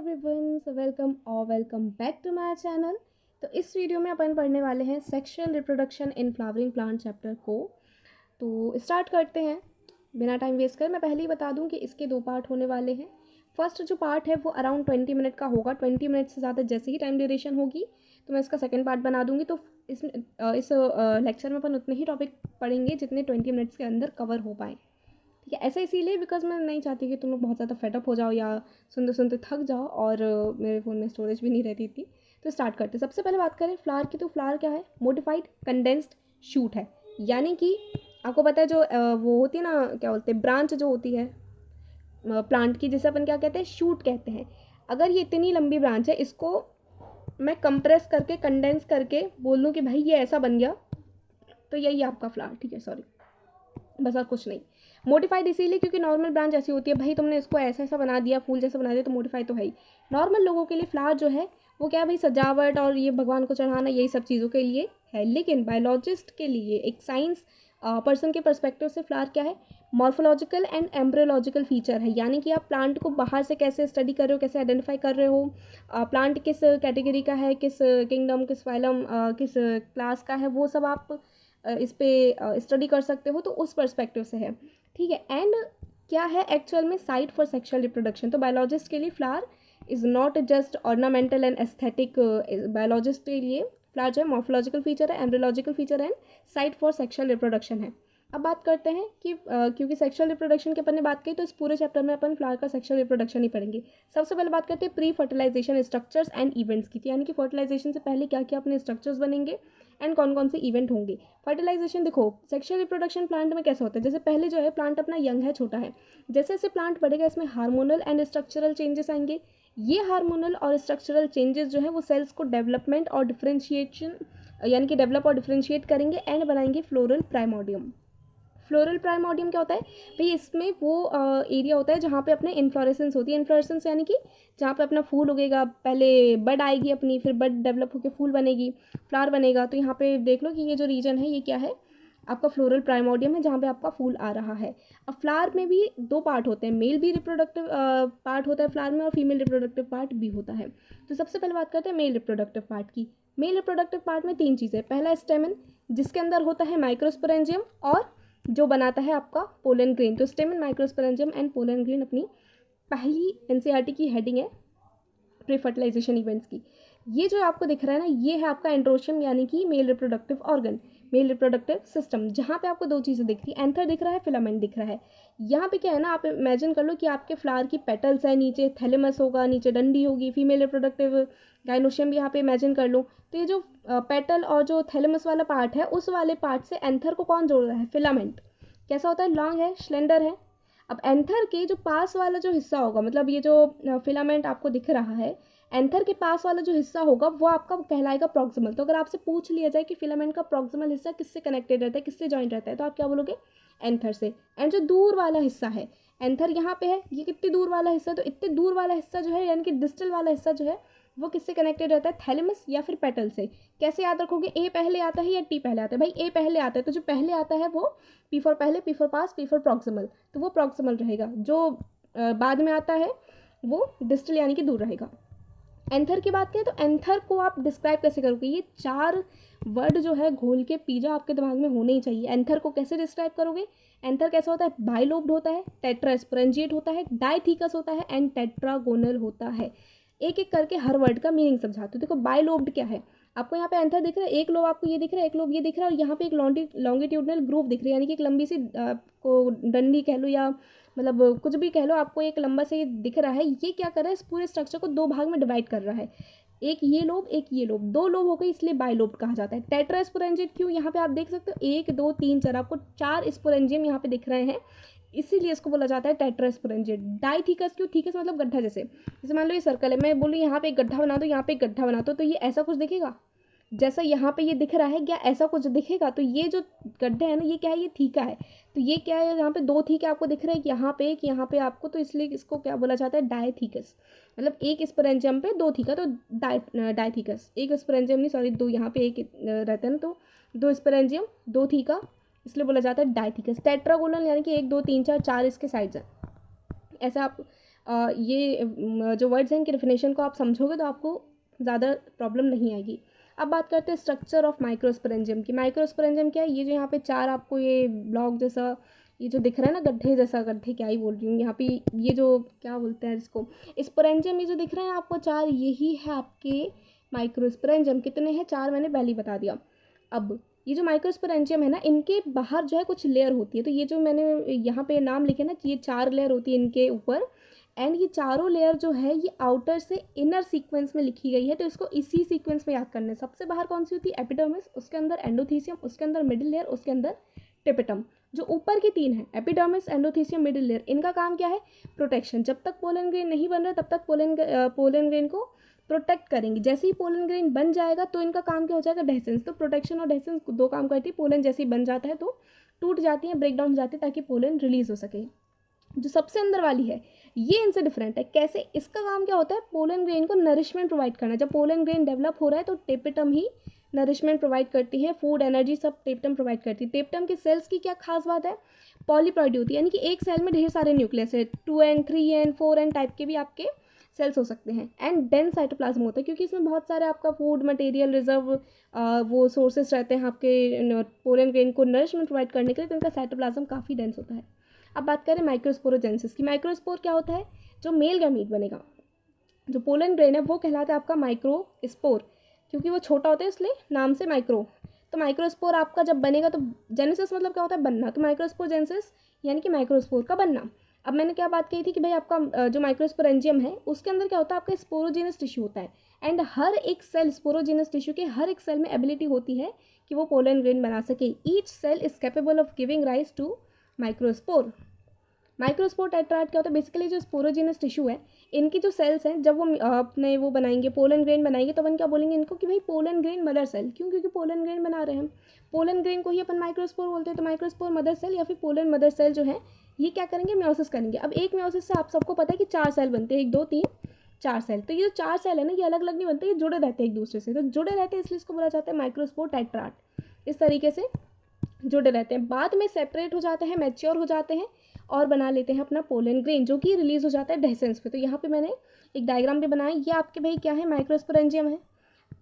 Everyone, so welcome back to my channel. तो इस video में अपन पढ़ने वाले हैं sexual reproduction in flowering plant chapter को। तो स्टार्ट करते हैं बिना टाइम वेस्ट कर। मैं पहले ही बता दूं कि इसके दो पार्ट होने वाले हैं। फर्स्ट जो पार्ट है वो अराउंड 20 मिनट का होगा। 20 मिनट से ज़्यादा जैसे ही टाइम ड्यूरेशन होगी तो मैं इसका सेकेंड पार्ट बना दूंगी। तो इस लेक्चर में अपन उतने ही टॉपिक पढ़ेंगे जितने 20 मिनट्स के अंदर कवर हो पाए। ठीक है, ऐसा इसीलिए बिकॉज मैं नहीं चाहती कि तुम लोग बहुत ज़्यादा फेडअप हो जाओ या सुनते सुनते थक जाओ और मेरे फ़ोन में स्टोरेज भी नहीं रहती थी। तो स्टार्ट करते। सबसे पहले बात करें फ्लावर की, तो फ्लावर क्या है? मोडिफाइड कंडेंस्ड शूट है। यानी कि आपको पता है जो वो होती है ना, क्या बोलते हैं, ब्रांच जो होती है प्लांट की, जिसे अपन क्या कहते हैं, शूट कहते हैं। अगर ये इतनी लंबी ब्रांच है, इसको मैं कंप्रेस करके कंडेंस करके बोल दूँ कि भाई ये ऐसा बन गया, तो यही आपका फ्लावर। ठीक है, सॉरी, बस और कुछ नहीं। मोडिफाइड इसीलिए क्योंकि नॉर्मल ब्रांच ऐसी होती है, भाई तुमने इसको ऐसा ऐसा बना दिया, फूल जैसा बना दिया, तो मोडिफाइड तो है ही। नॉर्मल लोगों के लिए फ्लावर जो है वो क्या है भाई, सजावट और ये भगवान को चढ़ाना, यही सब चीज़ों के लिए है। लेकिन बायोलॉजिस्ट के लिए, एक साइंस पर्सन के परस्पेक्टिव से फ्लावर क्या है? मॉर्फोलॉजिकल एंड एम्ब्रियोलॉजिकल फीचर है। यानी कि आप प्लांट को बाहर से कैसे स्टडी कर रहे हो, कैसे आइडेंटिफाई कर रहे हो, प्लांट किस कैटेगरी का है, किस किंगडम, किस फाइलम, किस क्लास का है, वो सब आप इस पे स्टडी कर सकते हो। तो उस पर्सपेक्टिव से है। ठीक है। एंड क्या है एक्चुअल में साइट फॉर सेक्सुअल रिप्रोडक्शन? तो बायोलॉजिस्ट के लिए flower is not just ornamental and aesthetic. Biologist के लिए फ्लावर जो है मॉर्फोलॉजिकल फीचर है, एम्ब्रियोलॉजिकल फीचर है, साइट फॉर सेक्सुअल रिप्रोडक्शन है। अब बात करते हैं कि क्योंकि सेक्सुअल रिप्रोडक्शन की अपन ने बात की, तो इस पूरे चैप्टर में अपन फ्लावर का सेक्सुअल रिप्रोडक्शन ही पढ़ेंगे। सबसे पहले बात करते हैं pre fertilization structures and events की। यानी कि फर्टिलाइजेशन से पहले क्या क्या अपने स्ट्रक्चर्स बनेंगे एंड कौन कौन से इवेंट होंगे। फर्टिलाइजेशन देखो, सेक्सुअल रिप्रोडक्शन प्लांट में कैसे होता है? जैसे पहले जो है प्लांट अपना यंग है, छोटा है, जैसे जैसे प्लांट बढ़ेगा इसमें हार्मोनल एंड स्ट्रक्चरल चेंजेस आएंगे। ये हार्मोनल और स्ट्रक्चरल चेंजेस जो है वो सेल्स को डेवलपमेंट और डिफ्रेंशिएशन, यानी कि डेवलप और डिफ्रेंशिएट करेंगे एंड बनाएंगे फ्लोरल प्राइमोडियम। फ्लोरल प्राइमोडियम क्या होता है भाई? इसमें वो एरिया होता है जहाँ पे अपने इन्फ्लोरेसेंस होती है। इन्फ्लोरेसेंस यानी कि जहाँ पे अपना फूल उगेगा, पहले बड आएगी अपनी, फिर बड डेवलप होकर फूल बनेगी, फ्लावर बनेगा। तो यहाँ पे देख लो कि ये जो रीजन है ये क्या है, आपका फ्लोरल प्राइमोडियम है, जहाँ पे आपका फूल आ रहा है। अब फ्लावर में भी दो पार्ट होते हैं, मेल भी रिप्रोडक्टिव पार्ट होता है फ्लावर में और फीमेल रिप्रोडक्टिव पार्ट भी होता है। तो सबसे पहले बात करते हैं मेल रिप्रोडक्टिव पार्ट की। मेल रिप्रोडक्टिव पार्ट में तीन चीज़ें। पहला स्टेमन, जिसके अंदर होता है माइक्रोस्पोरेंजियम, और जो बनाता है आपका पोलन ग्रेन। तो स्टेमन, माइक्रोस्पोरेंजियम एंड पोलन ग्रेन अपनी पहली एनसीईआरटी की हेडिंग है प्री फर्टिलाइजेशन इवेंट्स की। ये जो आपको दिख रहा है ना, ये है आपका एंड्रोशियम, यानी कि male reproductive organ, male reproductive system, जहाँ पे आपको दो चीज़ें दिख रही है, एंथर दिख रहा है, फिलामेंट दिख रहा है। यहाँ पे क्या है ना, आप इमेजिन कर लो कि आपके फ्लावर की पेटल्स है, नीचे थैलेमस होगा, नीचे डंडी होगी, फीमेल रिप्रोडक्टिव गाइनोशियम भी यहाँ पे इमेजिन कर लो। तो ये जो पेटल और जो थैलेमस वाला पार्ट है, उस वाले पार्ट से एंथर को कौन जोड़ रहा है? फिलामेंट। कैसा होता है? लॉन्ग है, स्लेंडर है। अब एंथर के जो पास वाला जो हिस्सा होगा, मतलब ये जो फिलामेंट आपको दिख रहा है, एंथर के पास वाला जो हिस्सा होगा वो आपका कहलाएगा प्रॉक्सिमल। तो अगर आपसे पूछ लिया जाए कि फिलामेंट का प्रॉक्सिमल हिस्सा किससे कनेक्टेड रहता है, किससे जॉइंट रहता है, तो आप क्या बोलोगे? एंथर से। एंड जो दूर वाला हिस्सा है, एंथर यहाँ पे है, ये कितनी दूर वाला हिस्सा है? तो इतने दूर वाला हिस्सा जो है, यानी कि डिस्टल वाला हिस्सा जो है, वो किससे कनेक्टेड रहता है? थैलेमस या फिर पेटल से। कैसे याद रखोगे? ए पहले आता है या टी पहले आता है? भाई ए पहले आता है, तो जो पहले आता है वो पी फॉर पहले, P for pass, P for proximal, तो वो प्रॉक्सिमल रहेगा। जो बाद में आता है वो डिस्टल यानी कि दूर रहेगा। एंथर की बात करें तो एंथर को आप डिस्क्राइब कैसे करोगे? ये चार वर्ड जो है घोल के पी जाओ, आपके दिमाग में होने ही चाहिए। एंथर को कैसे डिस्क्राइब करोगे? एंथर कैसा होता है? बाइलोब्ड होता है, टेट्रास्पोरेंजिएट होता है, डाइथिकस होता है एंड टेट्रागोनल होता है। एक एक करके हर वर्ड का मीनिंग समझाते हो। देखो बाइलोब्ड क्या है, आपको यहाँ पे एंथर दिख रहा है, एक लोब आपको ये दिख रहा है, एक लोब ये दिख रहा है, और यहाँ पे एक लॉन्गिट्यूडनल ग्रूव दिख रही है, यानी कि एक लंबी सी को डंडी कह लो या मतलब कुछ भी कह लो, आपको एक लंबा से दिख रहा है। ये क्या कर रहा है? इस पूरे स्ट्रक्चर को दो भाग में डिवाइड कर रहा है, एक ये लोब, एक ये लोब, दो लोब हो गए, इसलिए बाइलोब कहा जाता है। टेट्रास्पोरेंजिएट क्यों? यहाँ पे आप देख सकते हो 1 2 3 4, आपको 4 स्पोरेंजियम यहाँ पे दिख रहे हैं, इसीलिए इसको बोला जाता है टेट्रास्पोरेंजिएट। डाइथिकस क्यों? थीकस मतलब गड्ढा, जैसे मान लो ये सर्कल है, मैं बोलूँ यहाँ पे एक गड्ढा बना दो, यहाँ पे एक गड्ढा बना दो, तो ये ऐसा कुछ दिखेगा जैसा यहाँ पे ये दिख रहा है, क्या ऐसा कुछ दिखेगा? तो ये जो गड्ढे है ना, ये क्या है? ये थीका है। तो ये क्या है? यहाँ पे दो थीके आपको दिख रहे हैं, यहाँ पे एक, यहाँ पे आपको, तो इसलिए इसको क्या बोला जाता है? डायथीकस। मतलब एक स्पोरेंजियम पे दो थीका, तो डायथीकस। एक स्पोरेंजियम नहीं, सॉरी, दो, यहाँ पे एक रहता है ना, तो दो स्पोरेंजियम दो थीका, इसलिए बोला जाता है डायथीकस। टेट्रागोनल यानी कि 1 2 3 4 4 इसके साइड्स हैं। ऐसा आप ये जो वर्ड्स हैं इनकी डेफिनेशन को आप समझोगे तो आपको ज़्यादा प्रॉब्लम नहीं आएगी। अब बात करते हैं स्ट्रक्चर ऑफ माइक्रोस्पोरेंजियम की। माइक्रोस्पोरेंजियम क्या है? ये जो यहाँ पे चार आपको ये ब्लॉक जैसा ये जो दिख रहा है ना, गड्ढे जैसा, गड्ढे क्या ही बोल रही हूँ यहाँ पे, ये जो क्या बोलते हैं इसको, स्पोरेंजियम, ये जो दिख रहे हैं आपको चार, यही है आपके माइक्रोस्पोरेंजियम। कितने हैं? चार, मैंने पहले ही बता दिया। अब ये जो माइक्रोस्पोरेंजियम है ना, इनके बाहर जो है कुछ लेयर होती है। तो ये जो मैंने यहाँ पे नाम लिखे ना, ये चार लेयर होती है इनके ऊपर, एंड ये चारों लेयर जो है ये आउटर से इनर सीक्वेंस में लिखी गई है। तो इसको इसी सीक्वेंस में याद करना है। सबसे बाहर कौन सी होती है? एपिडर्मिस, उसके अंदर एंडोथीसियम, उसके अंदर मिडिल लेयर, उसके अंदर टिपिटम। जो ऊपर की तीन है, एपिडर्मिस, एंडोथीसियम, मिडिल लेयर, इनका काम क्या है? प्रोटेक्शन। जब तक पोलन ग्रेन नहीं बन रहा तब तक पोलन ग्रेन को प्रोटेक्ट करेंगे। जैसे ही पोलन ग्रेन बन जाएगा तो इनका काम क्या हो जाएगा? डेसेंस। तो प्रोटेक्शन और डेसेंस दो काम करती है। पोलन जैसे ही बन जाता है तो टूट जाती है, ब्रेक डाउन हो जाती है, ताकि पोलन रिलीज हो सके। जो सबसे अंदर वाली है ये इनसे डिफरेंट है। कैसे? इसका काम क्या होता है? पोलन ग्रेन को नरिशमेंट प्रोवाइड करना। जब पोलन ग्रेन डेवलप हो रहा है तो टेपिटम ही नरिशमेंट प्रोवाइड करती है, फूड, एनर्जी सब टेपिटम प्रोवाइड करती है। टेपिटम के सेल्स की क्या खास बात है? पॉलीप्लॉइडी होती है, यानी कि एक सेल में ढेर सारे न्यूक्लियस है, 2n, 3n, 4n टाइप के भी आपके सेल्स हो सकते हैं। एंड डेंस साइटोप्लाज्म होता है, क्योंकि इसमें बहुत सारे आपका फूड मटेरियल रिजर्व वो सोर्सेस रहते हैं आपके पोलन ग्रेन को नरिशमेंट प्रोवाइड करने के लिए, तो इनका साइटोप्लाज्म काफ़ी डेंस होता है। अब बात करें माइक्रोस्पोरोजेंसिस की। माइक्रोस्पोर क्या होता है? जो मेल गैमीट बनेगा, जो पोलन ग्रेन है वो कहलाता है आपका माइक्रोस्पोर, क्योंकि वो छोटा होता है इसलिए नाम से माइक्रो। तो माइक्रोस्पोर आपका जब बनेगा तो जेनेसिस मतलब क्या होता है? बनना। तो माइक्रोस्पोरेंसिस यानी कि माइक्रोस्पोर का बनना। अब मैंने क्या बात कही थी कि भाई आपका जो माइक्रोस्पोरेंजियम है उसके अंदर क्या होता है? आपका स्पोरोजेनस टिश्यू होता है, एंड हर एक सेल, स्पोरोजेनस टिश्यू के हर एक सेल में एबिलिटी होती है कि वो पोलन ग्रेन बना सके। Each cell is capable of giving rise to microspore. Microspore tetrad क्या होता है? बेसिकली जो स्पोरोजेनस टिश्यू है, इनकी जो सेल्स हैं, जब वो अपने वो बनाएंगे, पोलन ग्रेन बनाएंगे, तो अपन क्या बोलेंगे इनको कि भाई पोलन ग्रेन मदर सेल। क्यों? क्योंकि पोलन ग्रेन बना रहे हैं हम। पोलन ग्रेन को ही अपन माइक्रोस्पोर बोलते हैं। तो माइक्रोस्पोर मदर सेल या फिर पोलन मदर सेल जो है ये क्या करेंगे? म्योसिस करेंगे। अब एक म्योसिस से आप सबको पता है कि 4 सेल बनते हैं, 1, 2, 3, 4 सेल। तो ये जो 4 सेल है ना, ये अलग अलग नहीं बनते, ये जुड़े रहते हैं एक दूसरे से। तो जुड़े रहते हैं इसलिए इसको बोला जाता है माइक्रोस्पोर टेट्राड। इस तरीके से जुड़े रहते हैं, बाद में सेपरेट हो जाते हैं, मैच्योर हो जाते हैं और बना लेते हैं अपना पोलन ग्रेन, जो कि रिलीज हो जाता है डेसेंस पे। तो यहाँ पे मैंने एक डायग्राम भी बनाया। ये आपके भाई क्या है? माइक्रोस्पोरेंजियम है।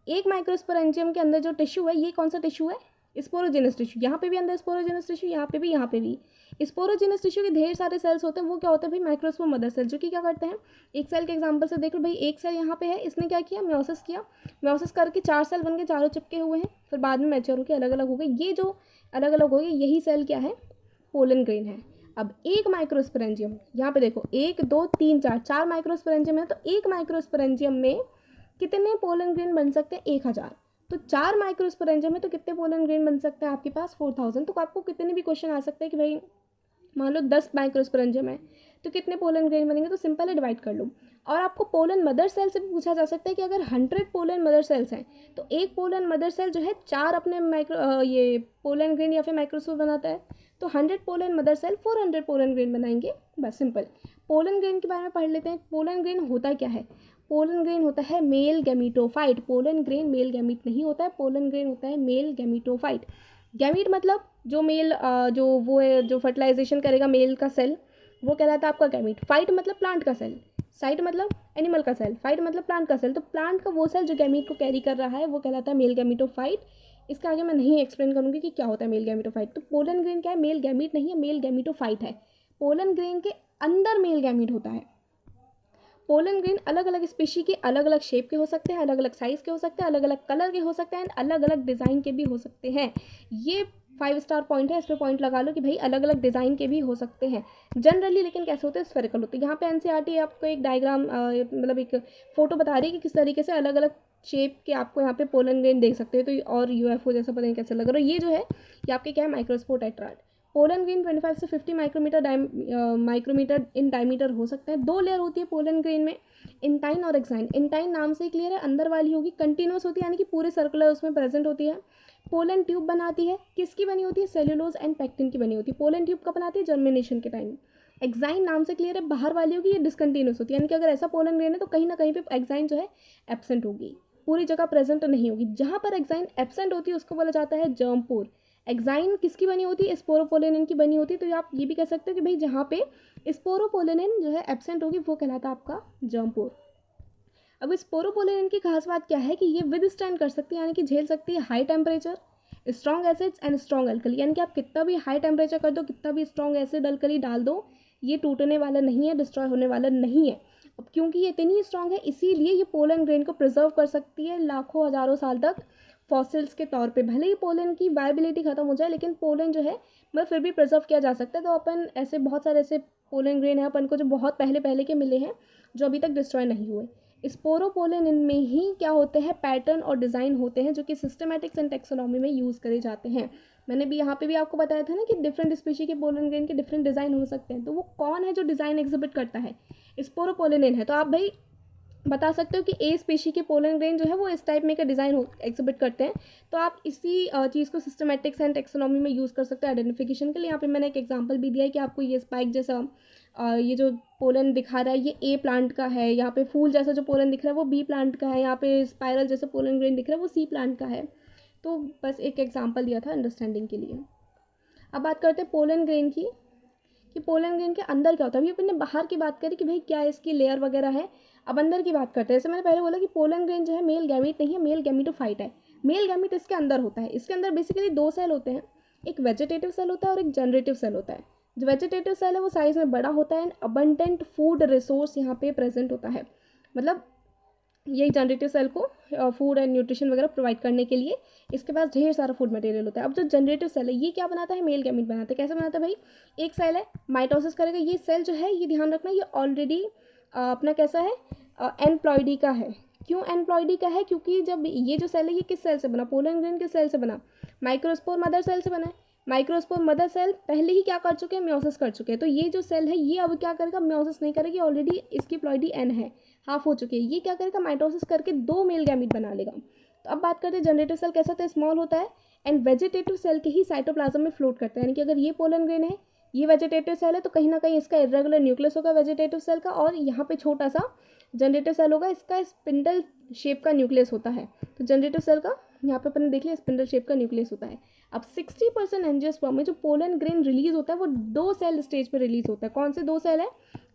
एक माइक्रोस्पोरेंजियम के अंदर जो टिश्यू है, ये कौन सा टिश्यू है? Sporogenous tissue. यहाँ पे भी अंदर स्पोरोजेनस टिश्यू, यहाँ पे भी, यहाँ पे भी। स्पोरोजेनस टिश्यू के ढेर सारे सेल्स होते हैं। वो क्या होते हैं भाई? माइक्रोस्पोर मदर सेल, जो कि क्या करते हैं? एक सेल के एग्जांपल से देख लो भाई, एक सेल यहाँ पे है, इसने क्या किया? म्योसिस किया। म्योसिस करके 4 सेल बन के, चारों चिपके हुए हैं, फिर बाद में मैच्योर होकर अलग अलग हो गए। ये जो अलग अलग हो गए, यही सेल क्या है? पोलन ग्रेन है। अब एक माइक्रोस्पोरेंजियम, यहाँ पे देखो 1, 2, 3, 4, 4 माइक्रोस्पोरेंजियम है। तो एक माइक्रोस्पोरेंजियम में कितने पोलन ग्रेन बन सकते हैं? 1000। तो 4 माइक्रोस्पोरेंजियम है तो कितने पोलन ग्रेन बन सकते हैं आपके पास? 4000। तो आपको कितने भी क्वेश्चन आ सकते हैं कि भाई मान लो 10 माइक्रोस्पोरेंजियम है तो कितने पोलन ग्रेन बनेंगे? तो सिंपल है, डिवाइड कर लो। और आपको पोलन मदर सेल से भी पूछा जा सकता है कि अगर 100 पोलन मदर सेल्स हैं तो एक पोलन मदर सेल जो है 4 अपने ये पोलन ग्रेन या फिर माइक्रोस्पोर बनाता है। तो 100 pollen mother cell 400 pollen grain बनाएंगे, बस सिंपल। पोलन ग्रेन के बारे में पढ़ लेते हैं। पोलन ग्रेन होता क्या है? पोलन ग्रेन होता है male gametophyte. Pollen grain male gamete नहीं होता है, पोलन ग्रेन होता है मेल गैमीटोफाइट। गैमीट मतलब जो मेल जो वो है, जो फर्टिलाइजेशन करेगा मेल का सेल, वो कहलाता है आपका गैमीट। फाइट मतलब प्लांट का सेल, साइट मतलब एनिमल का सेल, फाइट मतलब प्लांट का सेल। तो प्लांट का वो सेल जो गैमीट को कैरी कर रहा है वो कहलाता है मेल गैमीटोफाइट। इसका आगे मैं नहीं एक्सप्लेन करूँगी कि क्या होता है मेल गैमीटोफाइट। तो पोलन ग्रेन क्या है? मेल गैमीट नहीं है, मेल गैमीटोफाइट है। पोलन ग्रेन के अंदर मेल गैमीट होता है। पोलन ग्रेन अलग अलग स्पीशी के अलग अलग शेप के हो सकते हैं, अलग अलग साइज़ के हो सकते हैं, अलग अलग कलर के हो सकते हैं, अलग अलग डिज़ाइन के भी हो सकते हैं। ये 5 स्टार पॉइंट है, इस पर पॉइंट लगा लो कि भाई अलग अलग डिज़ाइन के भी हो सकते हैं जनरली। लेकिन कैसे होते हैं? स्फेरिकल होते हैं। यहाँ पे एनसीईआरटी आपको एक डायग्राम मतलब एक फ़ोटो बता रही है कि किस तरीके से अलग अलग शेप के आपको यहाँ पे पोलन ग्रेन देख सकते हो। तो और यूएफओ जैसा पता नहीं कैसे लग रहा है। ये जो है ये आपके क्या है? Microspore tetrad. पोलन ग्रेन 25 से 50 माइक्रोमीटर इन डायमीटर हो सकता है। 2 लेयर होती है पोलन ग्रेन में, इंटाइन और एक्साइन। इंटाइन नाम से ही क्लियर है, अंदर वाली होगी, कंटिन्यूस होती है, यानी कि पूरे सर्कुलर उसमें प्रेजेंट होती है। पोलन ट्यूब बनाती है, किसकी बनी होती है? सेल्यूलोज एंड पेक्टिन की बनी होती है। पोलन ट्यूब कब बनाती है? जर्मिनेशन के टाइम। एक्साइन नाम से क्लियर है, बाहर वाली होगी, ये डिसकंटिन्यूस होती है, यानी कि अगर ऐसा पोलन ग्रेन है तो कहीं ना कहीं पे एक्साइन जो है एब्सेंट होगी, पूरी जगह प्रेजेंट नहीं होगी। जहाँ पर एक्साइन एब्सेंट होती है उसको बोला जाता है जर्मपोर। एक्साइन किसकी बनी होती है, स्पोरोपोलेनिन की बनी होती है। तो आप ये भी कह सकते हो कि भाई जहाँ पे स्पोरोपोलेनिन जो है एब्सेंट होगी वो कहलाता है आपका जर्म पोर। अब स्पोरोपोलेनिन की खास बात क्या है कि ये विद स्टैंड कर सकती है, यानी कि झेल सकती है high temperature, strong acids and strong alkali, यानी कि आप कितना भी हाई टेम्परेचर कर दो, कितना भी स्ट्रॉन्ग एसिड अल्कली डाल दो, ये टूटने वाला नहीं है, डिस्ट्रॉय होने वाला नहीं है। अब क्योंकि ये इतनी स्ट्रॉन्ग है इसीलिए ये पोलन ग्रेन को प्रिजर्व कर सकती है लाखों हज़ारों साल तक फॉसिल्स के तौर पे। भले ही पोलन की वायबिलिटी खत्म हो जाए लेकिन पोलन जो है मतलब फिर भी प्रिजर्व किया जा सकता है। तो अपन ऐसे बहुत सारे ऐसे पोलन ग्रेन हैं अपन को जो बहुत पहले पहले के मिले हैं जो अभी तक डिस्ट्रॉय नहीं हुए। स्पोरोपोलन इनमें ही क्या होते हैं, पैटर्न और डिज़ाइन होते हैं जो कि सिस्टमैटिक्स एंड टेक्सोनॉमी में यूज़ करे जाते हैं। मैंने भी यहाँ पे भी आपको बताया था ना कि डिफरेंट स्पीशी के पोलन ग्रेन के डिफरेंट डिज़ाइन हो सकते हैं। तो वो कौन है जो डिज़ाइन एग्जिबिट करता है, स्पोरोपोलेनिन है। तो आप भाई बता सकते हो कि ए स्पीशी के पोलन ग्रेन जो है वो इस टाइप में का डिज़ाइन एग्जिबिट करते हैं। तो आप इसी चीज़ को सिस्टमैटिक्स एंड टेक्सोनॉमी में यूज़ कर सकते हो आइडेंटिफिकेशन के लिए। यहाँ पे मैंने एक एग्जांपल भी दिया है कि आपको ये स्पाइक जैसा ये जो पोलन दिखा रहा है ये ए प्लांट का है, यहाँ पे फूल जैसा जो पोलन दिख रहा है वो बी प्लांट का है, यहाँ पे स्पाइरल जैसा पोलन ग्रेन दिख रहा है वो सी प्लांट का है। तो बस एक एग्जाम्पल दिया था अंडरस्टैंडिंग के लिए। अब बात करते हैं पोलन ग्रेन की कि पोलन ग्रेन के अंदर क्या होता है। अभी अपन ने बाहर की बात करी कि भाई क्या इसकी लेयर वगैरह है, अब अंदर की बात करते हैं। जैसे मैंने पहले बोला कि पोलन ग्रेन जो है मेल गैमीट नहीं है, मेल गैमीटोफाइट है। मेल गैमीट इसके अंदर होता है। इसके अंदर बेसिकली दो सेल होते हैं, एक वेजिटेटिव सेल होता है और एक जनरेटिव सेल होता है। जो वेजिटेटिव सेल है वो साइज में बड़ा होता है एंड अबंडेंट फूड रिसोर्स यहाँ पे प्रेजेंट होता है। मतलब यही जनरेटिव सेल को फूड एंड न्यूट्रिशन वगैरह प्रोवाइड करने के लिए इसके पास ढेर सारा फूड मटेरियल होता है। अब जो जनरेटिव सेल है ये क्या बनाता है, मेल गैमीट बनाता है। कैसे बनाता है भाई, एक सेल है माइटोसिस करेगा, ये सेल जो है ये ध्यान रखना ये ऑलरेडी अपना कैसा है एनप्लॉयडी का है। क्यों एनप्लॉयडी का है, क्योंकि जब ये जो सेल है ये किस सेल से बना, पोलन ग्रेन किस सेल से बना, माइक्रोस्पोर मदर सेल से बना है। माइक्रोस्पोर मदर सेल पहले ही क्या कर चुके हैं, म्योसिस कर चुके हैं। तो ये जो सेल है ये अब क्या करेगा, म्योसिस नहीं करेगी, ऑलरेडी इसकी प्लॉयडी एन है, हाफ हो चुकी है। ये क्या करेगा, माइटोसिस करके दो मेल गैमीट बना लेगा। तो अब बात करते हैं जनरेटिव सेल कैसा होता है, स्मॉल होता है एंड वेजिटेटिव सेल के ही साइटोप्लाज्म में फ्लोट करता है। यानी कि अगर ये पोलन ग्रेन है, ये वेजिटेटिव सेल है, तो कहीं ना कहीं इसका इरेगुलर न्यूक्लियस होगा वेजिटेटिव सेल का, और यहाँ पे छोटा सा जनरेटिव सेल होगा, इसका स्पिंडल शेप का न्यूक्लियस होता है। तो जनरेटिव सेल का यहाँ पे अपन ने देख लिया स्पिंडल शेप का न्यूक्लियस होता है। अब 60% एंजियोस्पर्म में जो पोलन ग्रेन रिलीज होता है वो दो सेल स्टेज पे रिलीज होता है। कौन से दो सेल है,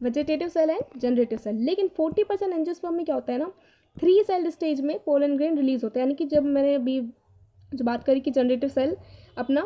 vegetative cell and generative cell. लेकिन 40% एंजियोस्पर्म में क्या होता है ना, 3 सेल स्टेज में पोलन ग्रेन रिलीज होता है। यानी कि जब मैंने अभी जो बात करी कि जनरेटिव सेल अपना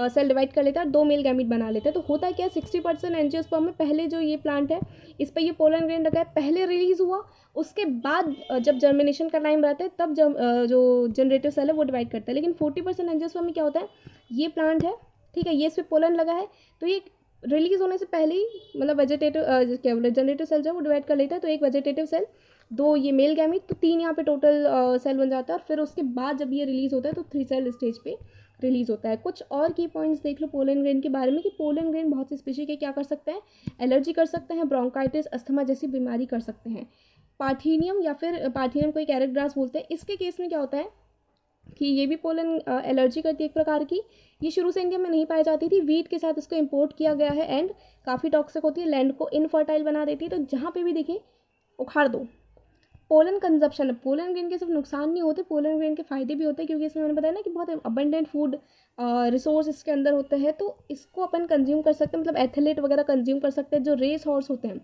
सेल डिवाइड कर लेता है, दो मेल गैमीट बना लेते हैं। तो होता है क्या, 60% एंजियोस्पर्म में पहले जो ये प्लांट है इस पर ये पोलन ग्रेन रखा है, पहले रिलीज हुआ, उसके बाद जब जर्मिनेशन का टाइम रहता है तब जब जो जनरेटिव सेल है वो डिवाइड करता है। लेकिन 40% एंजियोस्पर्म में क्या होता है, ये प्लांट है, ठीक है, ये इस पर पोलन लगा है, तो ये रिलीज होने से पहले ही मतलब वेजिटेटिव क्या बोले जनरेटिव सेल जो है वो डिवाइड कर लेता है। तो एक वेजिटेटिव सेल, दो ये मेल गैमीट, तो 3 यहाँ पे टोटल सेल बन जाता है। और फिर उसके बाद जब ये रिलीज होता है तो 3 सेल स्टेज पे रिलीज होता है। कुछ और की पॉइंट्स देख लो पोलन ग्रेन के बारे में कि पोलन ग्रेन बहुत सी स्पीशी के क्या कर सकते हैं, एलर्जी कर सकते हैं, ब्रोंकाइटिस अस्थमा जैसी बीमारी कर सकते हैं। पार्थीनियम या फिर पार्थीनियम को कैरेट ग्रास बोलते हैं, इसके केस में क्या होता है कि ये भी पोलन एलर्जी करती है एक प्रकार की। ये शुरू से इंडिया में नहीं पाई जाती थी, वीट के साथ इसको इंपोर्ट किया गया है एंड काफ़ी टॉक्सिक होती है, लैंड को इनफर्टाइल बना देती है। तो जहाँ पे भी देखें उखाड़ दो। पोलन कंजप्शन, पोलन ग्रेन के सिर्फ नुकसान नहीं होते, पोलन ग्रेन के फ़ायदे भी होते हैं, क्योंकि इसमें मैंने बताया ना कि बहुत अबंडेंट फूड रिसोर्स इसके अंदर होते हैं। तो इसको अपन कंज्यूम कर सकते हैं, मतलब एथलीट वगैरह कंज्यूम कर सकते हैं, जो रेस हॉर्स होते हैं,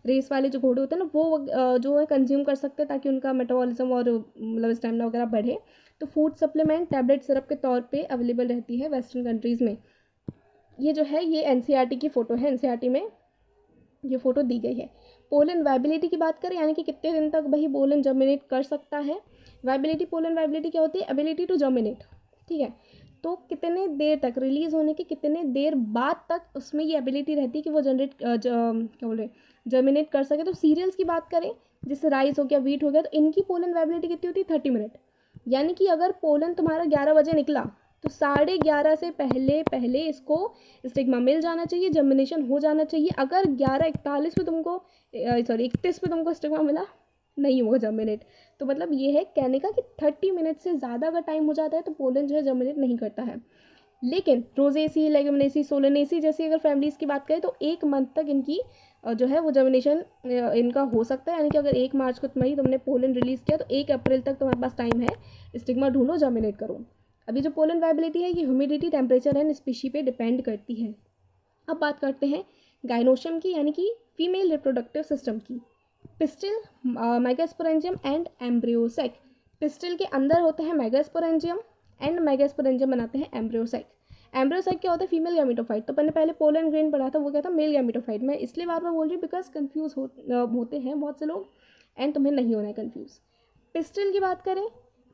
रेस वाले जो घोड़े होते हैं ना वो जो है कंज्यूम कर सकते हैं ताकि उनका मेटाबॉलिज्म और मतलब स्टेमिना वगैरह बढ़े। तो फूड सप्लीमेंट टैबलेट सिरप के तौर पे अवेलेबल रहती है वेस्टर्न कंट्रीज़ में। ये जो है ये एनसीईआरटी की फ़ोटो है, एनसीईआरटी में ये फ़ोटो दी गई है। पोलन वाइबिलिटी की बात करें, यानी कि कितने दिन तक वही पोलन जर्मिनेट कर सकता है। वाइबिलिटी, पोलन वाइबिलिटी क्या होती है, एबिलिटी टू जर्मिनेट, ठीक है। तो कितने देर तक, रिलीज़ होने के कितने देर बाद तक उसमें ये एबिलिटी रहती है कि वो क्या बोल रहे जर्मिनेट कर सके। तो सीरियल्स की बात करें जैसे राइस हो गया, वीट हो गया, तो इनकी पोलन वाइबिलिटी कितनी होती है, 30 मिनट। यानी कि अगर पोलन तुम्हारा 11 बजे निकला तो 11:30 से पहले पहले इसको स्टिग्मा मिल जाना चाहिए, जर्मिनेशन हो जाना चाहिए। अगर 11:41 पे तुमको 31 पे तुमको स्टिग्मा मिला, नहीं होगा जर्मिनेट। तो मतलब ये है कहने का कि 30 मिनट से ज़्यादा अगर टाइम हो जाता है तो पोलन जो है जर्मिनेट नहीं करता है। लेकिन रोजेसी, लेगुमिनेसी, सोलेनेसी जैसी अगर फैमिलीज़ की बात करें तो 1 मंथ तक इनकी जो है वो जर्मिनेशन इनका हो सकता है। यानी कि अगर 1 मार्च को तुमने पोलन रिलीज़ किया तो 1 अप्रैल तक तुम्हारे पास टाइम है, स्टिग्मा ढूंढो, जर्मिनेट करो। अभी जो पोलन वायबिलिटी है ये ह्यूमिडिटी, टेम्परेचर एंड स्पीशी पे डिपेंड करती है। अब बात करते हैं गाइनोशियम की, यानी कि फीमेल रिप्रोडक्टिव सिस्टम की। Pistil, megasporangium and embryo sac. Pistil के अंदर होते हैं मेगास्पोरेंजियम एंड मेगास्पोरेंजियम बनाते हैं एम्ब्रियोसाइक। एम्ब्रियोसाइक क्या होता है? Female gametophyte. तो मैंने पहले पोलन ग्रेन पढ़ा था, वो क्या था? Male gametophyte. मैं इसलिए बार बार बोल रही हूँ बिकॉज कन्फ्यूज होते हैं बहुत से लोग, एंड तुम्हें नहीं होना है कन्फ्यूज। पिस्टिल की बात करें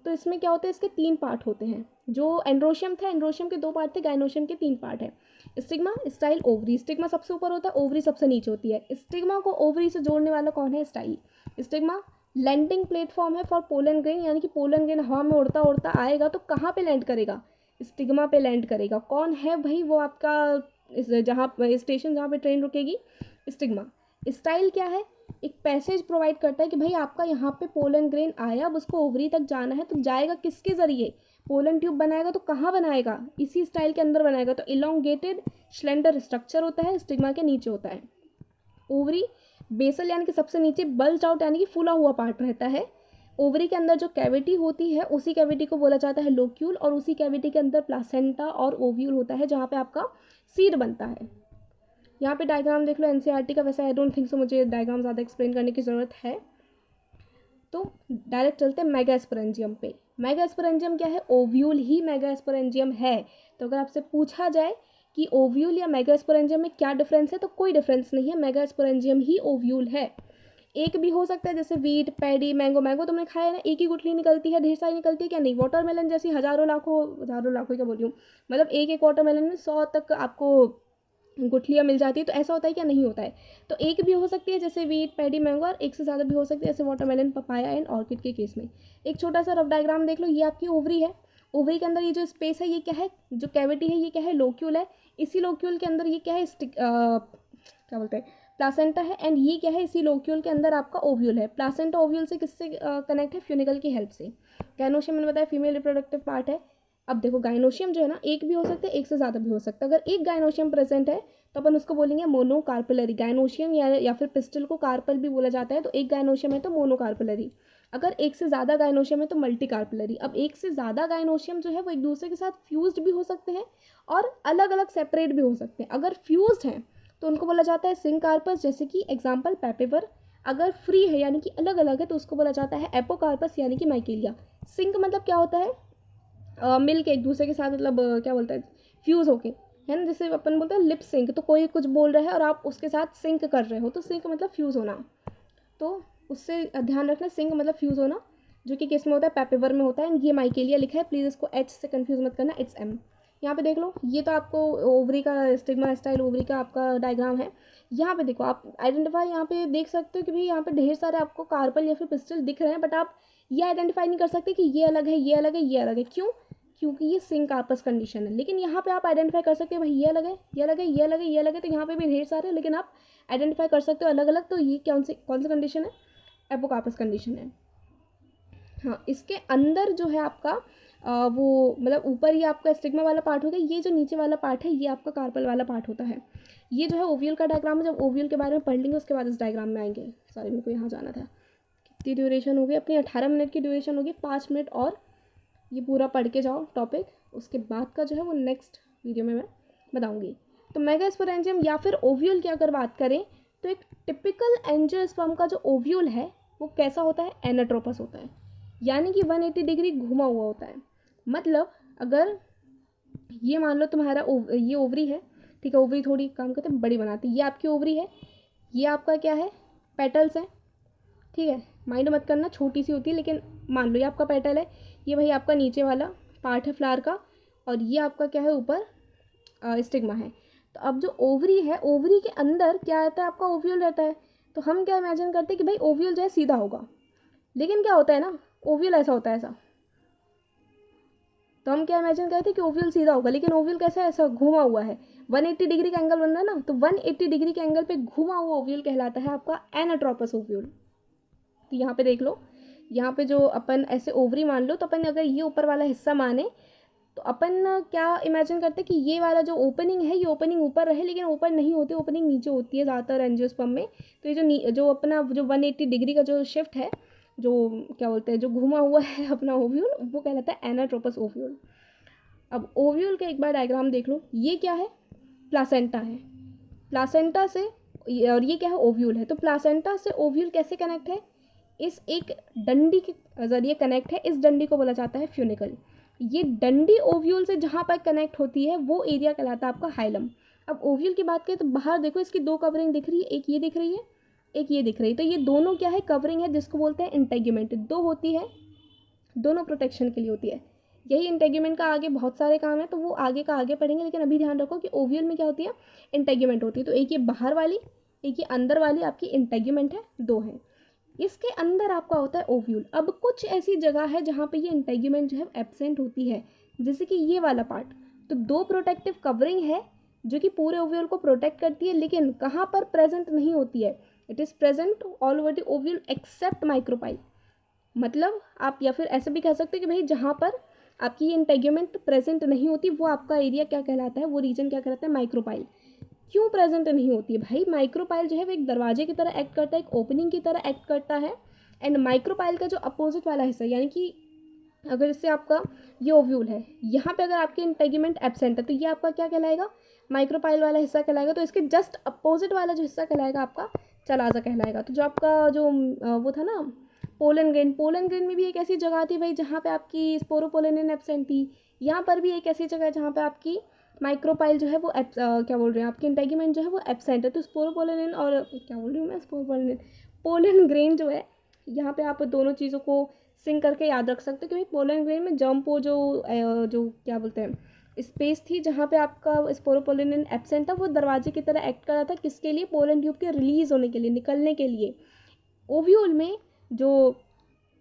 तो इसमें क्या होता है? इसके 3 पार्ट होते हैं। जो एंड्रोशियम था, एंड्रोशियम के 2 पार्ट थे, गाइनोशियम के 3 पार्ट है। Stigma, style, ovary. स्टिग्मा सबसे ऊपर होता है, ओवरी सबसे नीचे होती है। स्टिग्मा को ओवरी से जोड़ने वाला कौन है? स्टाइल। स्टिग्मा लैंडिंग प्लेटफॉर्म है फॉर पोलन ग्रेन, यानी कि पोलन ग्रेन हवा में उड़ता उड़ता आएगा तो कहाँ पे लैंड करेगा? स्टिग्मा पे लैंड करेगा। कौन है भाई वो आपका जहाँ स्टेशन जहाँ पे ट्रेन रुकेगी? स्टिग्मा। स्टाइल क्या है? एक पैसेज प्रोवाइड करता है कि भाई आपका यहाँ पे पोलन ग्रेन आया, अब उसको ओवरी तक जाना है, तो जाएगा किसके ज़रिए? पोलन ट्यूब बनाएगा तो कहाँ बनाएगा? इसी स्टाइल के अंदर बनाएगा। तो इलोंगेटेड स्लेंडर स्ट्रक्चर होता है, स्टिग्मा के नीचे होता है। ओवरी बेसल यानी कि सबसे नीचे, बल्ज आउट यानी कि फूला हुआ पार्ट रहता है। ओवरी के अंदर जो कैविटी होती है उसी कैविटी को बोला जाता है लोक्यूल, और उसी कैविटी के अंदर प्लासेंटा और ओव्यूल होता है जहाँ पे आपका सीड बनता है। यहाँ पे डायग्राम देख लो एनसीईआरटी का, वैसे आई डोंट थिंक सो मुझे डायग्राम ज़्यादा एक्सप्लेन करने की ज़रूरत है। तो डायरेक्ट चलते हैं मेगास्पोरेंजियम पे। मेगास्पोरेंजियम क्या है? ओव्यूल ही मेगास्पोरेंजियम है। तो अगर आपसे पूछा जाए कि ओव्यूल या मेगास्पोरेंजियम में क्या डिफरेंस है, तो कोई डिफरेंस नहीं है, मेगास्पोरेंजियम ही ओव्यूल है। एक भी हो सकता है, जैसे वीट, पैडी, मैंगो। मैंगो तुमने खाया है ना, एक ही गुठली निकलती है, ढेर सारी निकलती है क्या? नहीं। वाटरमेलन जैसी हज़ारों लाखों क्या बोल रही हूँ, मतलब एक वाटरमेलन में 100 तक आपको गुठलियाँ मिल जाती है, तो ऐसा होता है क्या? नहीं होता है। तो एक भी हो सकती है जैसे वीट, पैडी, मैंगो, और एक से ज़्यादा भी हो सकती है जैसे वाटरमेलन, पपाया एंड ऑर्किड के केस में। एक छोटा सा रफ डायग्राम देख लो, ये आपकी ओवरी है। ओवरी के अंदर ये जो स्पेस है ये क्या है? जो कैविटी है ये क्या है? लोक्यूल है। इसी लोक्यूल के अंदर ये क्या है? क्या बोलते हैं? प्लासेंटा है। एंड ये क्या है? इसी लोक्यूल के अंदर आपका ओव्यूल है। प्लासेंटा ओव्यूल से किससे कनेक्ट है? फ्यूनिकल की हेल्प से। गाइनोशियम मैंने बताया फीमेल रिप्रोडक्टिव पार्ट है। अब देखो गाइनोशियम जो है ना, एक भी हो सकता है, एक से ज़्यादा भी हो सकता है। अगर एक गाइनोशियम प्रेजेंट है तो अपन उसको बोलेंगे मोनोकार्पेलरी। गाइनोशियम या फिर पिस्टल को कार्पल भी बोला जाता है। तो एक गाइनोशियम है तो मोनोकार्पेलरी। अगर एक से ज़्यादा गाइनोशियम है तो मल्टीकार्पेलरी। अब एक से ज़्यादा गाइनोशियम जो है वो एक दूसरे के साथ फ्यूज्ड भी हो सकते हैं और अलग अलग सेपरेट भी हो सकते हैं। अगर फ्यूज्ड हैं तो उनको बोला जाता है सिंकार्पस, जैसे कि एग्जाम्पल पेपेवर। अगर फ्री है यानी कि अलग अलग है तो उसको बोला जाता है एपोकार्पस यानी कि माइकेलिया। सिंक मतलब क्या होता है? मिल के एक दूसरे के साथ, मतलब क्या बोलते हैं, फ्यूज़ होके, है ना। जैसे अपन बोलते हैं लिप सिंक, तो कोई कुछ बोल रहा है और आप उसके साथ सिंक कर रहे हो, तो सिंक मतलब फ्यूज़ होना। तो उससे ध्यान रखना, सिंक मतलब फ्यूज़ होना, जो कि किस में होता है? पेपेवर में होता है। ये माइकेलिया लिखा है, प्लीज़ इसको एच से कन्फ्यूज़ मत करना, इट्स एम। यहाँ पे देख लो, ये तो आपको ओवरी का स्टिग्मा स्टाइल ओवरी का आपका डायग्राम है। यहाँ पे देखो, आप आइडेंटिफाई यहाँ पे देख सकते हो कि भाई यहाँ पे ढेर सारे आपको कार्पल या फिर पिस्टल दिख रहे हैं, बट आप ये आइडेंटिफाई नहीं कर सकते कि ये अलग है, ये अलग है, ये अलग है। क्यों? क्योंकि ये सिंक आपस कंडीशन है। लेकिन यहाँ पे आप आइडेंटिफाई कर सकते हो भाई ये अलग है, ये अलग है, ये अलग है, ये अलग है। तो यहाँ पे भी ढेर सारे, लेकिन आप आइडेंटिफाई कर सकते हो अलग अलग। तो ये कौन सी कंडीशन है? एपोकार्पस कंडीशन है। हाँ, इसके अंदर जो है आपका वो मतलब ऊपर ही आपका स्टिग्मा वाला पार्ट होगा, ये जो नीचे वाला पार्ट है ये आपका कार्पल वाला पार्ट होता है। ये जो है ओव्यूल का डायग्राम है। जब ओव्यूल के बारे में पढ़ लेंगे उसके बाद इस डायग्राम में आएंगे। सॉरी, मेरे को यहाँ जाना था। कितनी ड्यूरेशन होगी अपनी? 18 मिनट की ड्यूरेशन होगी, 5 मिनट और ये पूरा पढ़ के जाओ टॉपिक, उसके बाद का जो है वो नेक्स्ट वीडियो में मैं बताऊंगी। तो मेगास्पोरेंजियम या फिर ओव्यूल की अगर बात करें तो एक टिपिकल एंजियोस्पर्म का जो ओव्यूल है वो कैसा होता है? एनाट्रोपस होता है, यानी कि 180 डिग्री घुमा हुआ होता है। मतलब अगर ये मान लो तुम्हारा ये ओवरी है, ठीक है, ओवरी थोड़ी काम करते हैं बड़ी बनाती है, ये आपकी ओवरी है, ये आपका क्या है? पेटल्स है, ठीक है। माइंड मत करना, छोटी सी होती है, लेकिन मान लो ये आपका पेटल है, ये भाई आपका नीचे वाला पार्ट है फ्लावर का, और ये आपका क्या है? ऊपर स्टिग्मा है। तो अब जो ओवरी है, ओवरी के अंदर क्या रहता है? आपका ओव्यूल रहता है। तो हम क्या इमेजिन करते हैं कि भाई ओव्यूल जो है सीधा होगा, लेकिन क्या होता है ना, ओव्यूल ऐसा होता है, ऐसा। तो हम क्या इमेजिन करते हैं कि ओव्यूल सीधा होगा, लेकिन ओव्यूल कैसा है? ऐसा घुमा हुआ है। 180 डिग्री का एंगल बन रहा है ना, तो 180 डिग्री के एंगल पे घुमा हुआ ओव्यूल कहलाता है आपका एनाट्रोपस ओव्यूल। तो यहाँ पे देख लो, यहाँ पे जो अपन ऐसे ओवरी मान लो, तो अपन अगर ये ऊपर वाला हिस्सा माने तो अपन क्या इमेजिन करते हैं कि ये वाला जो ओपनिंग है ये ओपनिंग ऊपर रहे, लेकिन ऊपर नहीं होती, ओपनिंग नीचे होती है ज़्यादातर एंजियोस्पर्म में। तो ये जो अपना जो 180 डिग्री का जो शिफ्ट है, जो क्या बोलते हैं, जो घुमा हुआ है अपना ओव्यूल, वो कहलाता है एनाट्रोपस ओव्यूल। अब ओव्यूल का एक बार डायग्राम देख लो, ये क्या है, प्लासेंटा है, प्लासेंटा से, और ये क्या है, ओव्यूल है। तो प्लासेंटा से ओव्यूल कैसे कनेक्ट है, इस एक डंडी के जरिए कनेक्ट है, इस डंडी को बोला जाता है फ्यूनिकल। ये डंडी ओव्यूल से जहाँ पर कनेक्ट होती है वो एरिया कहलाता है आपका हाइलम। अब ओव्यूल की बात करें तो बाहर देखो इसकी दो कवरिंग दिख रही है, एक ये दिख रही है, एक ये दिख रही है। तो ये दोनों क्या है, कवरिंग है, जिसको बोलते हैं इंटेग्यूमेंट। दो होती है, दोनों प्रोटेक्शन के लिए होती है। यही इंटेग्यूमेंट का आगे बहुत सारे काम है, तो वो आगे का आगे पढ़ेंगे, लेकिन अभी ध्यान रखो कि ओव्यूल में क्या होती है, इंटेग्यूमेंट होती है। तो एक ये बाहर वाली, एक ये अंदर वाली आपकी इंटेग्यूमेंट है, दो है। इसके अंदर आपका होता है ओव्यूल। अब कुछ ऐसी जगह है जहाँ पे ये इंटेग्यूमेंट जो है एब्सेंट होती है, जैसे कि ये वाला पार्ट। तो दो प्रोटेक्टिव कवरिंग है जो कि पूरे ओव्यूल को प्रोटेक्ट करती है, लेकिन कहाँ पर प्रेजेंट नहीं होती है, it is present all over the ovule except micropyle. मतलब आप या फिर ऐसे भी कह सकते हैं कि भाई जहाँ पर आपकी ये इंटेग्यूमेंट प्रेजेंट नहीं होती वो आपका एरिया क्या कहलाता है, वो रीजन क्या कहलाता है, माइक्रोपाइल। क्यों प्रेजेंट नहीं होती है भाई, माइक्रोपाइल जो है वो एक दरवाजे की तरह एक्ट करता है, एक ओपनिंग की तरह एक्ट करता है। एंड माइक्रोपाइल का जो अपोजिट वाला हिस्सा, यानी कि अगर इससे आपका ये ओव्यूल है, यहाँ पे अगर आपके इंटेग्यूमेंट एब्सेंट है तो ये आपका क्या कहलाएगा, माइक्रोपाइल वाला हिस्सा कहलाएगा। तो इसके जस्ट अपोजिट वाला जो हिस्सा कहलाएगा आपका चलाजा कहलाएगा। तो जो आपका जो वो था ना पोलन ग्रेन, पोलन ग्रेन में भी एक ऐसी जगह थी भाई जहाँ पे आपकी स्पोरोपोलेनिन एब्सेंट थी। यहाँ पर भी एक ऐसी जगह है जहाँ पे आपकी माइक्रोपाइल जो है वो क्या बोल रहे हैं, आपकी इंटेग्यूमेंट जो है वो एब्सेंट है। तो स्पोरोपोलेनिन और क्या बोल रही हूँ मैं, स्पोरोपोलेनिन, पोलन ग्रेन जो है, यहाँ पे आप दोनों चीज़ों को सिंक करके याद रख सकते हो कि भाई पोलन ग्रेन में जम्पो जो क्या बोलते हैं स्पेस थी जहाँ पे आपका स्पोरोपोलेनिन एब्सेंट था, वो दरवाजे की तरह एक्ट कर रहा था, किसके लिए, पोलन ट्यूब के रिलीज होने के लिए, निकलने के लिए। ओव्यूल में जो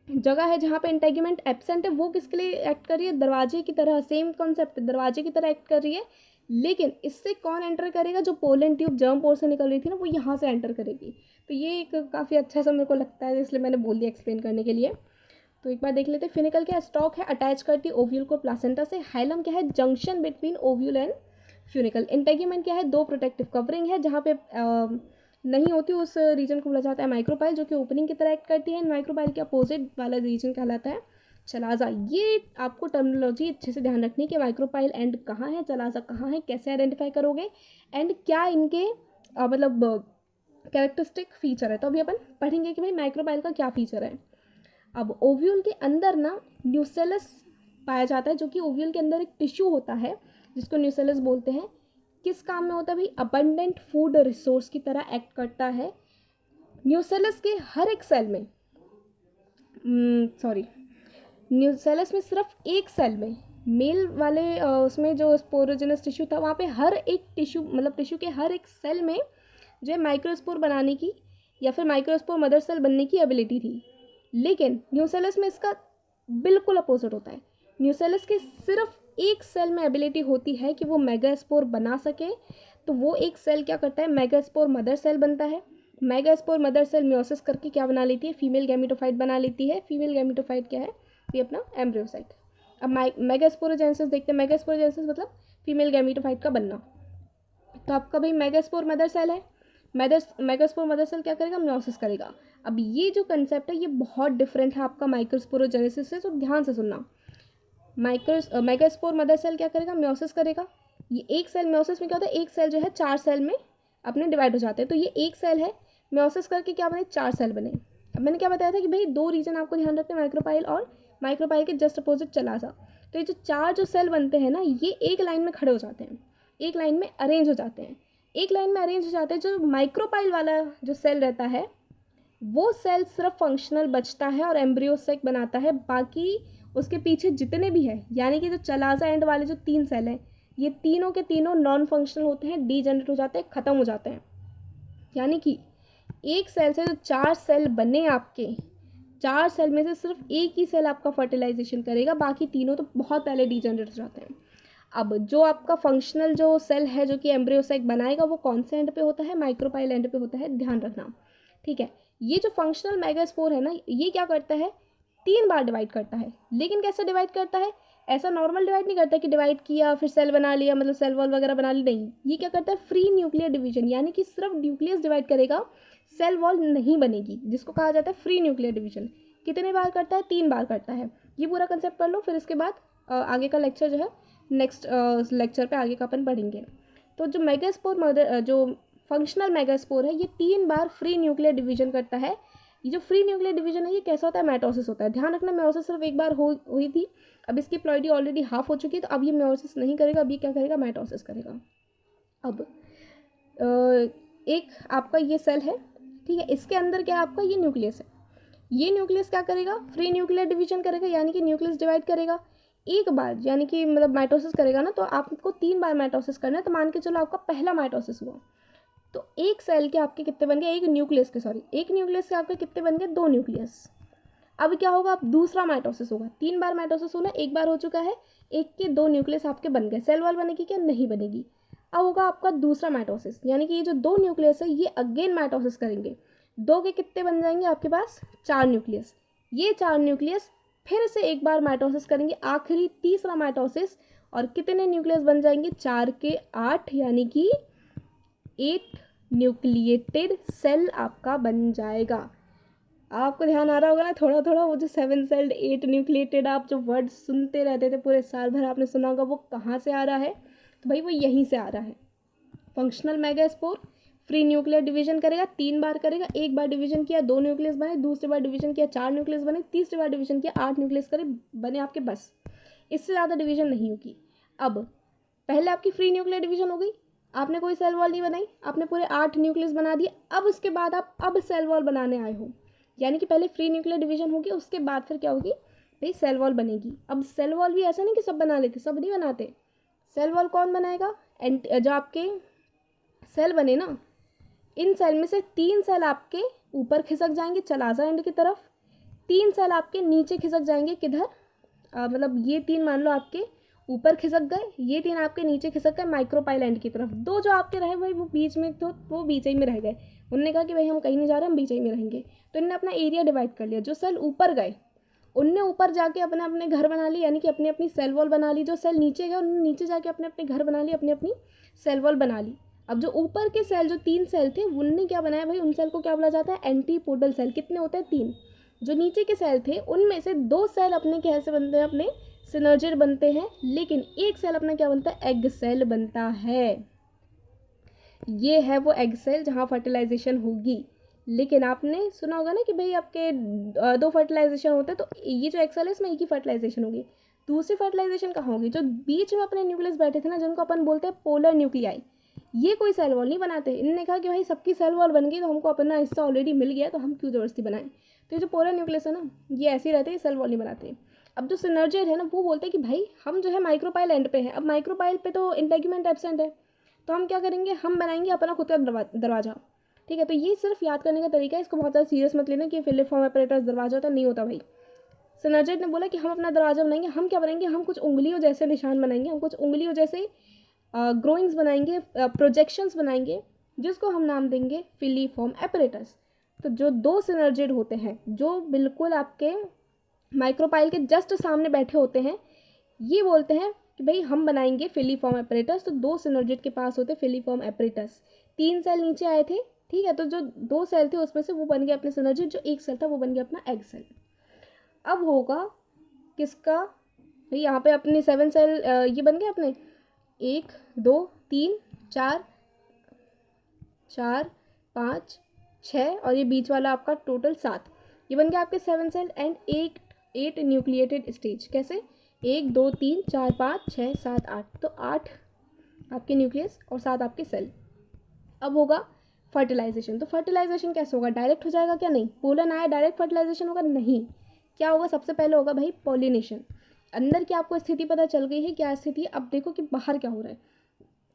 जगह है जहाँ पे इंटेग्यूमेंट एब्सेंट है वो किसके लिए एक्ट कर रही है, दरवाजे की तरह, सेम कॉन्सेप्ट, दरवाजे की तरह एक्ट कर रही है। लेकिन इससे कौन एंटर करेगा, जो पोलन ट्यूब जर्म पोर से निकल रही थी ना, वो यहाँ से एंटर करेगी। तो ये एक काफ़ी अच्छा सा मेरे को लगता है, इसलिए मैंने बोल दिया एक्सप्लेन करने के लिए। तो एक बार देख लेते हैं, फिनिकल क्या स्टॉक है, अटैच करती है ओव्यूल को प्लासेंटा से। हाइलम क्या है, junction between ovule and funicle. Integument क्या है, दो प्रोटेक्टिव कवरिंग है जहाँ पे नहीं होती, उस रीजन को बोला जाता है माइक्रोपाइल, जो कि ओपनिंग की तरह एक्ट करती है। माइक्रोपाइल के अपोजिट वाला रीजन कहलाता है चलाजा। ये आपको टर्मिनोलॉजी अच्छे से ध्यान रखनी है कि माइक्रोपाइल एंड कहाँ है, चलाजा कहाँ है, कैसे आइडेंटिफाई करोगे, एंड क्या इनके मतलब कैरेक्टरिस्टिक फीचर है। तो अभी अपन पढ़ेंगे कि भाई माइक्रोपाइल का क्या फीचर है। अब ओव्यूल के अंदर ना न्यूसेलस पाया जाता है, जो कि ओव्यूल के अंदर एक टिश्यू होता है जिसको न्यूसेलस बोलते हैं। किस काम में होता है भाई, अबंडेंट फूड रिसोर्स की तरह एक्ट करता है। न्यूसेलस के हर एक सेल में न्यूसेलस में सिर्फ एक सेल में मेल वाले उसमें जो स्पोरोजेनस टिश्यू था, वहाँ पे हर एक टिश्यू, मतलब टिश्यू के हर एक सेल में जो है माइक्रोस्पोर बनाने की या फिर माइक्रोस्पोर मदर सेल बनने की एबिलिटी थी। लेकिन न्यूसेलस में इसका बिल्कुल अपोजिट होता है। न्यूसेलस के सिर्फ एक सेल में एबिलिटी होती है कि वो मेगास्पोर बना सके। तो वो एक सेल क्या करता है, मेगास्पोर मदर सेल बनता है। मेगास्पोर मदर सेल म्योसिस करके क्या बना लेती है, फीमेल गैमेटोफाइट बना लेती है। फीमेल गैमेटोफाइट क्या है, ये अपना एम्ब्रियोसाइट। अब मेगास्पोरोजेनेसिस देखते हैं। मेगास्पोरोजेनेसिस मतलब फीमेल गैमेटोफाइट का बनना। तो आपका भाई मेगास्पोर मदर सेल है, मेगास्पोर मदर सेल क्या करेगा, म्योसिस करेगा। अब ये जो कंसेप्ट है ये बहुत डिफरेंट है आपका माइक्रोस्पोरोजेनेसिस से, तो ध्यान से सुनना। मेगास्पोर मदर सेल क्या करेगा, म्योसिस करेगा। ये एक सेल म्योसिस में क्या होता है, एक सेल जो है 4 सेल में अपने डिवाइड हो जाते हैं। तो ये एक सेल है, म्योसिस करके क्या बने, 4 सेल बने। अब मैंने क्या बताया था कि भाई दो रीजन आपको ध्यान रखना है, माइक्रोपाइल और माइक्रोपाइल के जस्ट अपोजिट चलाजा। तो ये जो 4 जो सेल बनते हैं ना, ये एक लाइन में खड़े हो जाते हैं, एक लाइन में अरेंज हो जाते हैं। एक लाइन में अरेंज हो जाते हैं। जो माइक्रोपाइल वाला जो सेल रहता है वो सेल सिर्फ फंक्शनल बचता है और एम्ब्रियोसेक बनाता है। बाकी उसके पीछे जितने भी हैं, यानी कि जो चलाजा एंड वाले जो 3 सेल हैं, ये तीनों के तीनों नॉन फंक्शनल होते हैं, डीजेनरेट हो जाते हैं, ख़त्म हो जाते हैं। यानी कि एक सेल से जो 4 सेल बने आपके, 4 सेल में से सिर्फ एक ही सेल आपका फर्टिलाइजेशन करेगा, बाकी तीनों तो बहुत पहले डीजेनरेट हो जाते हैं। अब जो आपका फंक्शनल जो सेल है जो कि एम्ब्रियोसाइक बनाएगा, वो कौन से एंड पे होता है, माइक्रोपाइल एंड पे होता है, ध्यान रखना, ठीक है। ये जो फंक्शनल मेगास्पोर है ना, ये क्या करता है, 3 बार डिवाइड करता है। लेकिन कैसे डिवाइड करता है, ऐसा नॉर्मल डिवाइड नहीं करता कि डिवाइड किया फिर सेल बना लिया, मतलब सेल वॉल वगैरह बना ली, नहीं। ये क्या करता है, फ्री न्यूक्लियर डिवीजन, यानी कि सिर्फ न्यूक्लियस डिवाइड करेगा, सेल वॉल नहीं बनेगी, जिसको कहा जाता है फ्री न्यूक्लियर डिवीजन। कितने बार करता है, 3 बार करता है। ये पूरा कंसेप्ट पढ़ लो, फिर इसके बाद आगे का लेक्चर जो है नेक्स्ट लेक्चर पे आगे का अपन पढ़ेंगे। तो जो मेगास्पोर जो फंक्शनल मेगास्पोर है, ये 3 बार फ्री न्यूक्लियर डिवीजन करता है। ये जो फ्री न्यूक्लियर डिवीजन है ये कैसा होता है, माइटोसिस होता है। ध्यान रखना, मेयोसिस सिर्फ एक बार हुई थी, अब इसकी प्लॉइडी ऑलरेडी हाफ हो चुकी है, तो अब ये मेयोसिस नहीं करेगा, अब ये क्या करेगा, माइटोसिस करेगा। अब एक आपका ये सेल है, ठीक है, इसके अंदर क्या है आपका, ये न्यूक्लियस है। ये न्यूक्लियस क्या करेगा, फ्री न्यूक्लियर डिवीजन करेगा, यानी कि न्यूक्लियस डिवाइड करेगा एक बार, यानी कि मतलब माइटोसिस करेगा ना, तो आपको 3 बार माइटोसिस करना है। तो मान के चलो आपका पहला माइटोसिस हुआ, तो एक सेल के आपके कितने बन गए, एक न्यूक्लियस के आपके कितने बन गए, 2 न्यूक्लियस। अब क्या होगा, अब दूसरा माइटोसिस होगा, 3 बार माइटोसिस होना, एक बार हो चुका है, एक के 2 न्यूक्लियस आपके बन गए। सेल वॉल बनेगी क्या, नहीं बनेगी। अब होगा आपका दूसरा माइटोसिस, यानी कि ये जो 2 न्यूक्लियस है ये अगेन माइटोसिस करेंगे, 2 के कितने बन जाएंगे आपके पास, 4 न्यूक्लियस। ये 4 न्यूक्लियस फिर से एक बार माइटोसिस करेंगे, आखिरी तीसरा माइटोसिस, और कितने न्यूक्लियस बन जाएंगे, 4 के 8, यानी कि 8 न्यूक्लिएटेड सेल आपका बन जाएगा। आपको ध्यान आ रहा होगा ना थोड़ा थोड़ा, वो जो 7 सेल्ड 8 न्यूक्लिएटेड आप जो वर्ड सुनते रहते थे पूरे साल भर, आपने सुना होगा, वो कहाँ से आ रहा है, तो भाई वो यहीं से आ रहा है। Functional megaspore free nuclear division करेगा, 3 बार करेगा, एक बार डिवीजन किया 2 न्यूक्लियस बने, दूसरी बार डिवीजन किया 4 न्यूक्लियस बने, तीसरी बार डिवीजन किया 8 न्यूक्लियस करे बने आपके, बस इससे ज़्यादा डिवीजन नहीं होगी। अब पहले आपकी फ्री न्यूक्लियर डिवीजन हो गई, आपने कोई सेल वॉल नहीं बनाई, आपने पूरे 8 न्यूक्लियस बना दिए। अब उसके बाद आप अब सेल वॉल बनाने आए हो, यानी कि पहले फ्री न्यूक्लियर डिवीजन होगी, उसके बाद फिर क्या होगी भाई, सेल वॉल बनेगी। अब सेल वॉल भी ऐसा नहीं कि सब बना लेते, सब नहीं बनाते। सेल वॉल कौन बनाएगा, जो आपके सेल बने ना, इन सेल में से 3 सेल आपके ऊपर खिसक जाएंगे चलाजा एंड की तरफ, 3 सेल आपके नीचे खिसक जाएंगे किधर, मतलब ये 3 मान लो आपके ऊपर खिसक गए, ये 3 आपके नीचे खिसक गए माइक्रोपाइल एंड की तरफ। 2 जो आपके रहे भाई वो बीच में, तो वो बीच ही में रह गए। उनने कहा कि भाई हम कहीं नहीं जा रहे, हम बीच ही में रहेंगे, तो इन्होंने अपना एरिया डिवाइड कर लिया। जो सेल ऊपर गए उनने ऊपर जाके अपने अपने घर बना ली, यानी कि अपनी अपनी सेल वॉल बना ली। जो सेल नीचे गए उन्होंने नीचे जाके अपने अपने घर बना ली, अपनी अपनी सेल वॉल बना ली। अब जो ऊपर के सेल, जो 3 सेल थे, उनने क्या बनाया भाई, उन सेल को क्या बोला जाता है, एंटीपोडल सेल। कितने होते हैं, 3। जो नीचे के सेल थे उनमें से 2 सेल अपने कैसे बनते हैं, अपने सिनर्जिड बनते हैं, लेकिन एक सेल अपना क्या बनता है, एग सेल बनता है। ये है वो एग सेल जहाँ फर्टिलाइजेशन होगी। लेकिन आपने सुना होगा ना कि भाई आपके 2 फर्टिलाइजेशन होते हैं, तो ये जो एग सेल है इसमें एक ही फर्टिलाइजेशन होगी। दूसरी फर्टिलाइजेशन कहाँ होगी, जो बीच में अपने न्यूक्लियस बैठे थे ना, जिनको अपन बोलते हैं पोलर न्यूक्लियाई, ये कोई सेल वॉल नहीं बनाते। इन्होंने कहा कि भाई सबकी सेल वॉल बन गई, तो हमको अपना हिस्सा ऑलरेडी मिल गया, तो हम क्यों जबरदस्ती बनाएं। तो ये जो पोलर न्यूक्लियस है ना, ये ऐसे ही रहते हैं, सेल वॉल नहीं बनाते। अब जो सिनर्जिड है ना, वो बोलते हैं कि भाई हम जो है माइक्रोपाइल एंड पे हैं। अब माइक्रोपाइल पे तो इंटेगुमेंट एब्सेंट है, तो हम क्या करेंगे, हम बनाएंगे अपना खुद का दरवाजा। ठीक है, तो ये सिर्फ याद करने का तरीका है, इसको बहुत ज़्यादा सीरियस मत लेना कि फिलिपॉर्म एपरेटस दरवाजा होता नहीं होता भाई। सिनर्जिड ने बोला कि हम अपना दरवाजा बनाएंगे, हम क्या बनाएंगे, हम कुछ उंगलियों जैसे निशान बनाएंगे, हम कुछ उंगलियों जैसे ग्रोइंग्स बनाएंगे, प्रोजेक्शंस बनाएंगे, जिसको हम नाम देंगे फिलिफॉर्म एपरेटस। तो जो 2 सिनर्जिड होते हैं, जो बिल्कुल आपके माइक्रोपाइल के जस्ट सामने बैठे होते हैं, ये बोलते हैं कि भाई हम बनाएंगे फिलिफॉर्म एपरेटस। तो 2 सिनर्जिड के पास होते फिलिफॉर्म एपरेटस। 3 सेल नीचे आए थे, ठीक है, तो जो 2 सेल थे उसमें से वो बन गया अपने सिनर्जिड, जो एक सेल था वो बन गया अपना एग सेल। अब होगा किसका भाई, यहाँ पे अपने 7 सेल ये बन गए अपने 1 2 3 4 4 5 6, और ये बीच वाला आपका टोटल 7। ये बन गया आपके 7 सेल एंड 8 न्यूक्लिएटेड स्टेज। कैसे, 1 2 3 4 5 6 7 8, तो 8 आपके न्यूक्लियस और 7 आपके सेल। अब होगा फर्टिलाइजेशन। तो फर्टिलाइजेशन कैसे होगा, डायरेक्ट हो जाएगा क्या, नहीं, पोलन आया डायरेक्ट फर्टिलाइजेशन होगा, नहीं। क्या होगा, सबसे पहले होगा भाई पॉलिनेशन। अंदर की आपको स्थिति पता चल गई है, क्या स्थिति है। अब देखो कि बाहर क्या हो रहा है,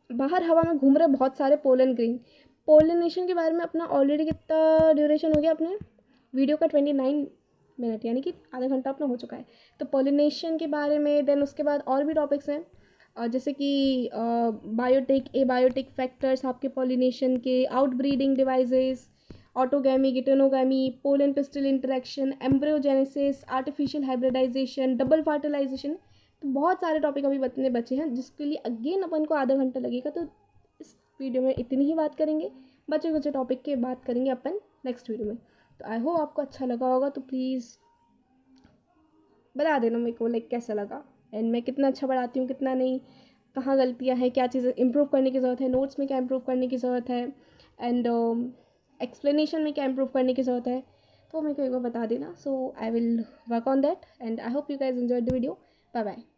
बाहर हवा में घूम रहे बहुत सारे पोलन ग्रेन। पोलिनेशन के बारे में अपना ऑलरेडी कितना ड्यूरेशन हो गया अपने वीडियो का, 29 मिनट, यानी कि आधा घंटा अपना हो चुका है। तो पोलिनेशन के बारे में, देन उसके बाद और भी टॉपिक्स हैं, जैसे कि बायोटिक, एबायोटिक फैक्टर्स आपके पॉलिनेशन के, outbreeding devices, autogamy, geitonogamy, pollen pistil interaction, embryogenesis, artificial hybridisation, double fertilisation. तो बहुत सारे टॉपिक अभी बतने बचे हैं, जिसके लिए अगेन अपन को आधा घंटा लगेगा। तो इस वीडियो में इतनी ही बात करेंगे, बचे बचे टॉपिक के बात करेंगे अपन नेक्स्ट वीडियो में। तो आई होप आपको अच्छा लगा होगा, तो प्लीज़ बता देना मेरे को लाइक कैसा लगा। एंड मैं कितना अच्छा पढ़ाती हूँ कितना नहीं, कहाँ गलतियाँ हैं, क्या चीज़ें इम्प्रूव करने की ज़रूरत है, नोट्स में क्या इम्प्रूव करने की ज़रूरत है, एंड एक्सप्लेनेशन में क्या इम्प्रूव करने की ज़रूरत है, तो मेरे को एक बार बता देना. So I will work on that and I hope you guys enjoyed the video. Bye bye.